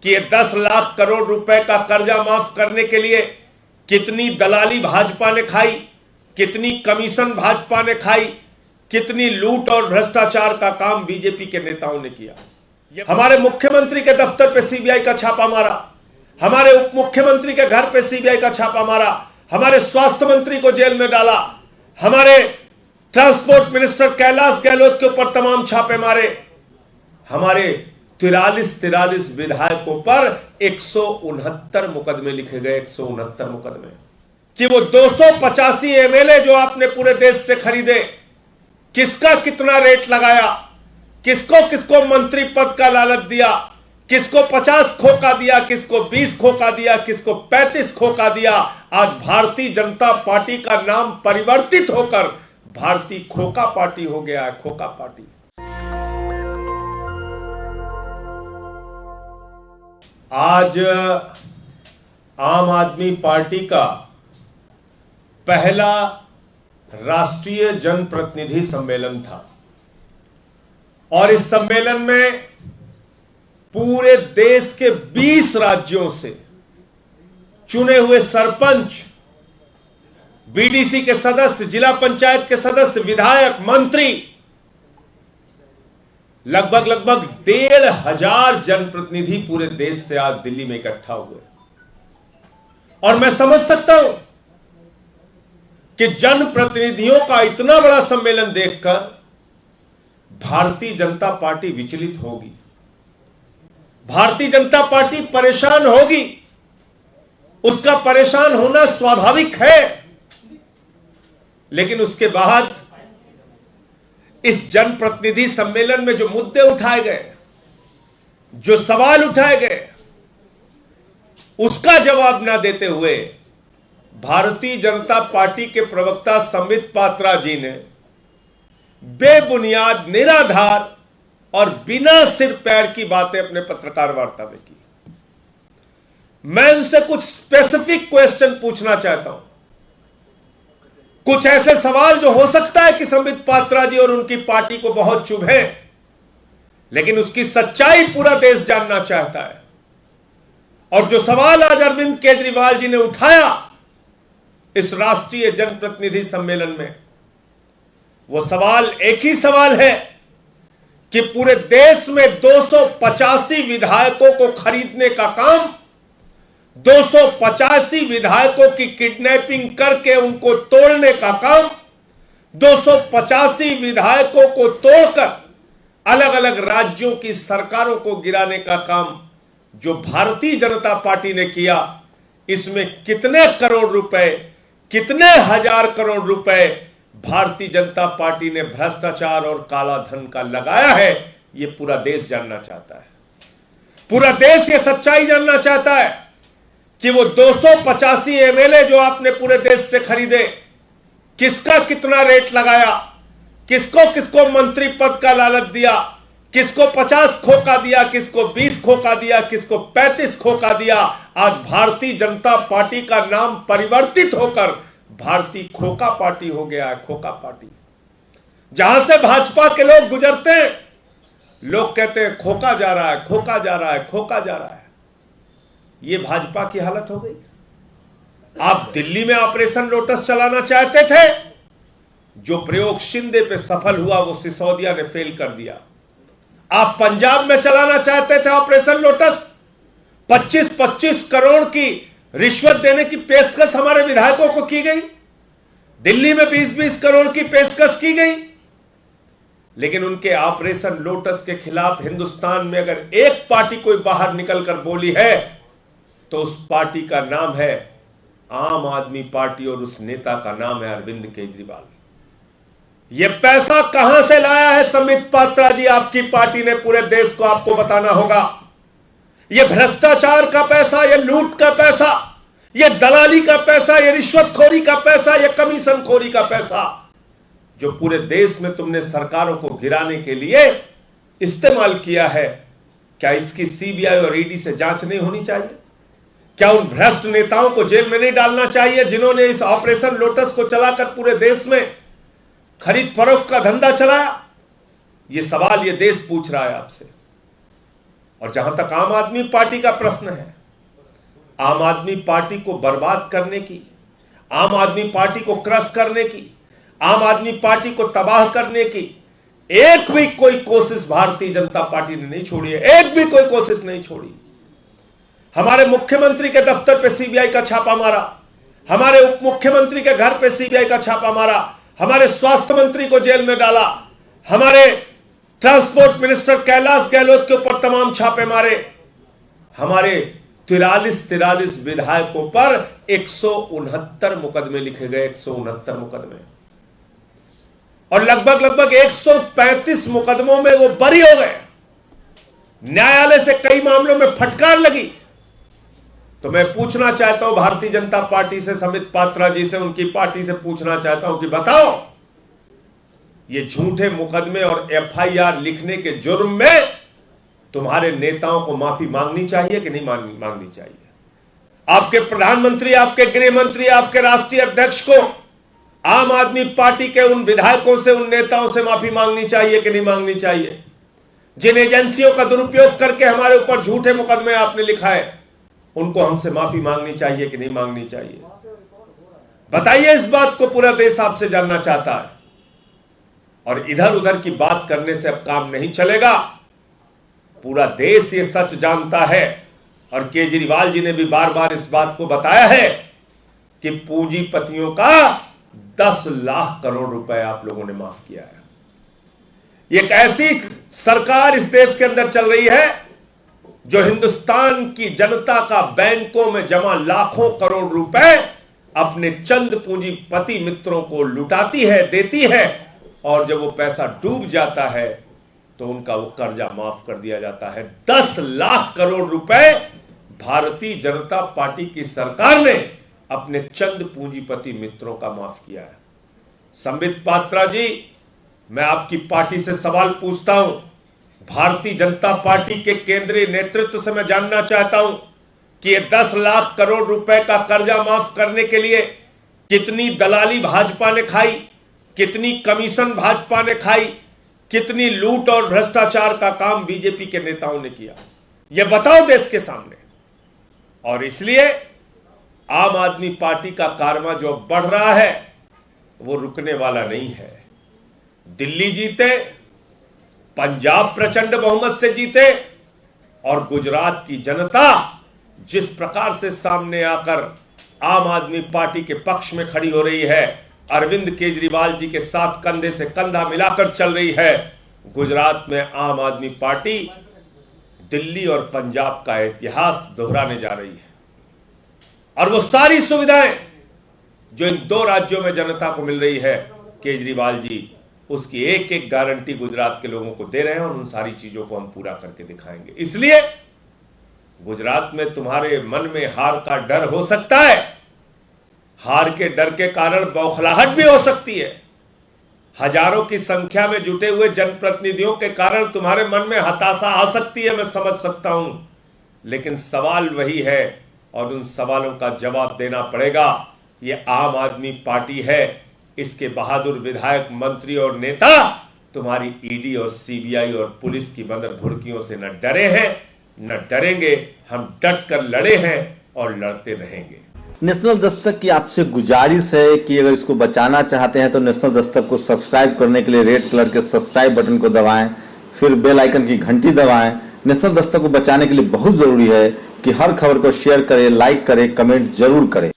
कि ये 10 लाख करोड़ रुपए का कर्जा माफ करने के लिए कितनी दलाली भाजपा ने खाई, कितनी कमीशन भाजपा ने खाई, कितनी लूट और भ्रष्टाचार का काम बीजेपी के नेताओं ने किया। हमारे मुख्यमंत्री के दफ्तर पे सीबीआई का छापा मारा, हमारे उप मुख्यमंत्री के घर पे सीबीआई का छापा मारा, हमारे स्वास्थ्य मंत्री को जेल में डाला, हमारे ट्रांसपोर्ट मिनिस्टर कैलाश गहलोत के ऊपर तमाम छापे मारे, हमारे 43 विधायकों पर 169 मुकदमे लिखे गए। 169 मुकदमे कि वो 285 एमएलए जो आपने पूरे देश से खरीदे, किसका कितना रेट लगाया, किसको किसको मंत्री पद का लालच दिया, किसको 50 खोखा दिया, किसको 20 खोखा दिया, किसको 35 खोखा दिया। आज भारतीय जनता पार्टी का नाम परिवर्तित होकर भारतीय खोखा पार्टी हो गया है। खोखा पार्टी। आज आम आदमी पार्टी का पहला राष्ट्रीय जनप्रतिनिधि सम्मेलन था और इस सम्मेलन में पूरे देश के 20 राज्यों से चुने हुए सरपंच, बीडीसी के सदस्य, जिला पंचायत के सदस्य, विधायक, मंत्री, लगभग 1,500 जनप्रतिनिधि पूरे देश से आज दिल्ली में इकट्ठा हुए। और मैं समझ सकता हूं कि जनप्रतिनिधियों का इतना बड़ा सम्मेलन देखकर भारतीय जनता पार्टी विचलित होगी, भारतीय जनता पार्टी परेशान होगी। उसका परेशान होना स्वाभाविक है, लेकिन उसके बाद इस जनप्रतिनिधि सम्मेलन में जो मुद्दे उठाए गए, जो सवाल उठाए गए, उसका जवाब ना देते हुए भारतीय जनता पार्टी के प्रवक्ता संबित पात्रा जी ने बेबुनियाद, निराधार और बिना सिर पैर की बातें अपने पत्रकार वार्ता में की। मैं उनसे कुछ स्पेसिफिक क्वेश्चन पूछना चाहता हूं, कुछ ऐसे सवाल जो हो सकता है कि संबित पात्रा जी और उनकी पार्टी को बहुत चुभे, लेकिन उसकी सच्चाई पूरा देश जानना चाहता है। और जो सवाल आज अरविंद केजरीवाल जी ने उठाया इस राष्ट्रीय जनप्रतिनिधि सम्मेलन में, वो सवाल एक ही सवाल है कि पूरे देश में 285 विधायकों को खरीदने का काम, 285 विधायकों की किडनैपिंग करके उनको तोड़ने का काम, 285 विधायकों को तोड़कर अलग अलग राज्यों की सरकारों को गिराने का काम जो भारतीय जनता पार्टी ने किया, इसमें कितने करोड़ रुपए, कितने हजार करोड़ रुपए भारतीय जनता पार्टी ने भ्रष्टाचार और काला धन का लगाया है, यह पूरा देश जानना चाहता है। पूरा देश यह सच्चाई जानना चाहता है कि वो 285 एमएलए जो आपने पूरे देश से खरीदे, किसका कितना रेट लगाया, किसको किसको मंत्री पद का लालच दिया, किसको 50 खोखा दिया, किसको 20 खोखा दिया, किसको 35 खोखा दिया। आज भारतीय जनता पार्टी का नाम परिवर्तित होकर भारतीय खोखा पार्टी हो गया है। खोखा पार्टी। जहां से भाजपा के लोग गुजरते हैं, लोग कहते हैं खोखा जा रहा है, खोखा जा रहा है, खोखा जा रहा है। यह भाजपा की हालत हो गई। आप दिल्ली में ऑपरेशन लोटस चलाना चाहते थे, जो प्रयोग शिंदे पे सफल हुआ वो सिसोदिया ने फेल कर दिया। आप पंजाब में चलाना चाहते थे ऑपरेशन लोटस, 25-25 करोड़ की रिश्वत देने की पेशकश हमारे विधायकों को की गई, दिल्ली में 20-20 करोड़ की पेशकश की गई। लेकिन उनके ऑपरेशन लोटस के खिलाफ हिंदुस्तान में अगर एक पार्टी कोई बाहर निकलकर बोली है तो उस पार्टी का नाम है आम आदमी पार्टी और उस नेता का नाम है अरविंद केजरीवाल। यह पैसा कहां से लाया है संबित पात्रा जी? आपकी पार्टी ने पूरे देश को आपको बताना होगा। यह भ्रष्टाचार का पैसा, यह लूट का पैसा, यह दलाली का पैसा, यह रिश्वतखोरी का पैसा, यह कमीशन खोरी का पैसा जो पूरे देश में तुमने सरकारों को गिराने के लिए इस्तेमाल किया है, क्या इसकी सीबीआई और ईडी से जांच नहीं होनी चाहिए? क्या उन भ्रष्ट नेताओं को जेल में नहीं डालना चाहिए जिन्होंने इस ऑपरेशन लोटस को चलाकर पूरे देश में खरीद फरोख्त का धंधा चलाया? यह सवाल यह देश पूछ रहा है आपसे। और जहां तक आम आदमी पार्टी का प्रश्न है, आम आदमी पार्टी को बर्बाद करने की, आम आदमी पार्टी को क्रश करने की, आम आदमी पार्टी को तबाह करने की एक भी कोई कोशिश भारतीय जनता पार्टी ने नहीं छोड़ी है। एक भी कोई कोशिश नहीं छोड़ी। हमारे मुख्यमंत्री के दफ्तर पे सीबीआई का छापा मारा, हमारे उप मुख्यमंत्री के घर पे सीबीआई का छापा मारा, हमारे स्वास्थ्य मंत्री को जेल में डाला, हमारे ट्रांसपोर्ट मिनिस्टर कैलाश गहलोत के ऊपर तमाम छापे मारे, हमारे 43 विधायकों पर 169 मुकदमे लिखे गए, 169 मुकदमे, और लगभग 135 मुकदमों में वो बरी हो गए। न्यायालय से कई मामलों में फटकार लगी। तो मैं पूछना चाहता हूं भारतीय जनता पार्टी से, संबित पात्रा जी से, उनकी पार्टी से पूछना चाहता हूं कि बताओ, ये झूठे मुकदमे और एफआईआर लिखने के जुर्म में तुम्हारे नेताओं को माफी मांगनी चाहिए कि नहीं मांगनी चाहिए? आपके प्रधानमंत्री, आपके गृह मंत्री, आपके राष्ट्रीय अध्यक्ष को आम आदमी पार्टी के उन विधायकों से, उन नेताओं से माफी मांगनी चाहिए कि नहीं मांगनी चाहिए? जिन एजेंसियों का दुरुपयोग करके हमारे ऊपर झूठे मुकदमे आपने लिखा है, उनको हमसे माफी मांगनी चाहिए कि नहीं मांगनी चाहिए? बताइए, इस बात को पूरा देश आपसे जानना चाहता है। और इधर उधर की बात करने से अब काम नहीं चलेगा। पूरा देश ये सच जानता है, और केजरीवाल जी ने भी बार बार इस बात को बताया है कि पूंजीपतियों का 10 लाख करोड़ रुपए आप लोगों ने माफ किया है। एक ऐसी सरकार इस देश के अंदर चल रही है जो हिंदुस्तान की जनता का बैंकों में जमा लाखों करोड़ रुपए अपने चंद पूंजीपति मित्रों को लुटाती है, देती है, और जब वो पैसा डूब जाता है तो उनका वो कर्जा माफ कर दिया जाता है। 10 लाख करोड़ रुपए भारतीय जनता पार्टी की सरकार ने अपने चंद पूंजीपति मित्रों का माफ किया है। संबित पात्रा जी, मैं आपकी पार्टी से सवाल पूछता हूं, भारतीय जनता पार्टी के केंद्रीय नेतृत्व से मैं जानना चाहता हूं कि ये 10 लाख करोड़ रुपए का कर्जा माफ करने के लिए कितनी दलाली भाजपा ने खाई, कितनी कमीशन भाजपा ने खाई, कितनी लूट और भ्रष्टाचार का काम बीजेपी के नेताओं ने किया, यह बताओ देश के सामने। और इसलिए आम आदमी पार्टी का कारवां जो बढ़ रहा है वो रुकने वाला नहीं है। दिल्ली जीते, पंजाब प्रचंड बहुमत से जीते, और गुजरात की जनता जिस प्रकार से सामने आकर आम आदमी पार्टी के पक्ष में खड़ी हो रही है, अरविंद केजरीवाल जी के साथ कंधे से कंधा मिलाकर चल रही है, गुजरात में आम आदमी पार्टी दिल्ली और पंजाब का इतिहास दोहराने जा रही है। और वो सारी सुविधाएं जो इन 2 राज्यों में जनता को मिल रही है, केजरीवाल जी उसकी एक एक गारंटी गुजरात के लोगों को दे रहे हैं, और उन सारी चीजों को हम पूरा करके दिखाएंगे। इसलिए गुजरात में तुम्हारे मन में हार का डर हो सकता है, हार के डर के कारण बौखलाहट भी हो सकती है, हजारों की संख्या में जुटे हुए जनप्रतिनिधियों के कारण तुम्हारे मन में हताशा आ सकती है, मैं समझ सकता हूं, लेकिन सवाल वही है और उन सवालों का जवाब देना पड़ेगा। ये आम आदमी पार्टी है, इसके बहादुर विधायक, मंत्री और नेता तुम्हारी ईडी और सीबीआई और पुलिस की बंदर घुड़कियों से न डरे हैं न डरेंगे। हम डट कर लड़े हैं और लड़ते रहेंगे। नेशनल दस्तक की आपसे गुजारिश है कि अगर इसको बचाना चाहते हैं तो नेशनल दस्तक को सब्सक्राइब करने के लिए रेड कलर के सब्सक्राइब बटन को दबाएं, फिर बेल आइकन की घंटी दबाएं। नेशनल दस्तक को बचाने के लिए बहुत जरूरी है कि हर खबर को शेयर करें, लाइक करें, कमेंट जरूर करें।